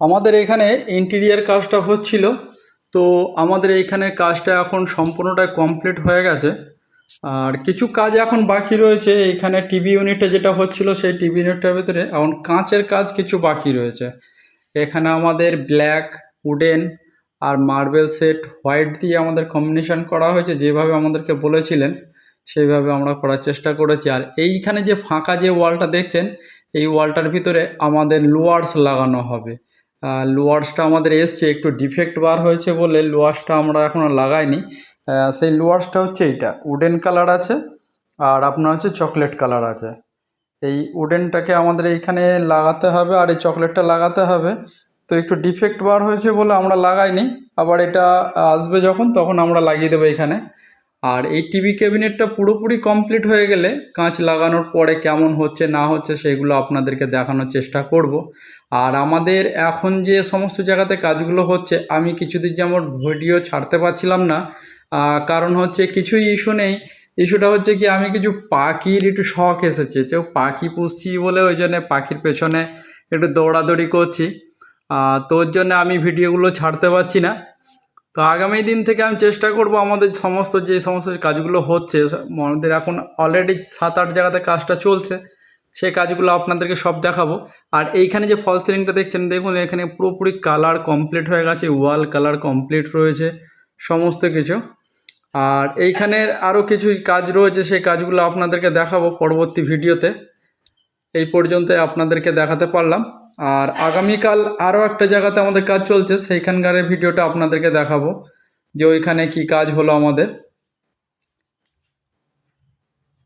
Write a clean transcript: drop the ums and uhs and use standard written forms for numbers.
আমাদের এখানে ইন্টেরিয়ার কাজটা হচ্ছিল। তো আমাদের এইখানে কাজটা এখন সম্পূর্ণটাই কমপ্লিট হয়ে গেছে। আর কিছু কাজ এখন বাকি রয়েছে। এইখানে টিভি ইউনিটে যেটা হচ্ছিল সেই টিভি ইউনিটটার ভিতরে এখন কাঁচের কাজ কিছু বাকি রয়েছে। এখানে আমাদের ব্ল্যাক, উডেন আর মার্বেল সেট হোয়াইট দিয়ে আমাদের কম্বিনেশন করা হয়েছে, যেভাবে আমাদেরকে বলেছিলেন সেইভাবে আমরা করার চেষ্টা করেছি। আর এইখানে যে ফাঁকা যে ওয়ালটা দেখছেন, এই ওয়ালটার ভিতরে আমাদের লোয়ার্স লাগানো হবে। লোয়ার্সটা আমাদের এসছে, একটু ডিফেক্ট বার হয়েছে বলে লোয়ার্সটা আমরা এখনও লাগাইনি। সেই লোয়ার্সটা হচ্ছে এইটা উডেন কালার আছে, আর আপনার হচ্ছে চকলেট কালার আছে। এই উডেনটাকে আমাদের এইখানে লাগাতে হবে আর এই চকলেটটা লাগাতে হবে। তো একটু ডিফেক্ট বার হয়েছে বলে আমরা লাগাইনি, আবার এটা আসবে যখন তখন আমরা লাগিয়ে দেবো এখানে। আর এই টিভি ক্যাবিনেটটা পুরোপুরি কমপ্লিট হয়ে গেলে কাঁচ লাগানোর পরে কেমন হচ্ছে না হচ্ছে সেগুলো আপনাদেরকে দেখানোর চেষ্টা করব। আর আমাদের এখন যে সমস্ত জায়গাতে কাজগুলো হচ্ছে, আমি কিছুদিন যেমন ভিডিও ছাড়তে পারছিলাম না, কারণ হচ্ছে কিছুই ইস্যু নেই। ইস্যুটা হচ্ছে কি, আমি কিছু পাখির একটু শখ এসেছে, যে পাখি পুষছি বলে ওই জন্য পাখির পেছনে একটু দৌড়াদৌড়ি করছি। তো ওর জন্য আমি ভিডিওগুলো ছাড়তে পারছি না। তো আগামী দিন থেকে আমি চেষ্টা করব আমাদের যে সমস্ত কাজগুলো হচ্ছে, আমাদের এখন অলরেডি 7-8 জায়গাতে কাজটা চলছে, সেই কাজগুলো আপনাদেরকে সব দেখাবো। আর এইখানে যে ফল সিলিংটা দেখছেন, দেখুন এখানে পুরোপুরি কালার কমপ্লিট হয়ে গেছে, ওয়াল কালার কমপ্লিট রয়েছে সমস্ত কিছু। আর এইখানের আরও কিছু কাজ রয়েছে, সেই কাজগুলো আপনাদেরকে দেখাবো পরবর্তী ভিডিওতে। এই পর্যন্ত আপনাদেরকে দেখাতে পারলাম। আর আগামীকাল আরও একটা জায়গাতে আমাদের কাজ চলছে, সেইখানকার ভিডিওটা আপনাদেরকে দেখাবো যে ওইখানে কি কাজ হলো আমাদের।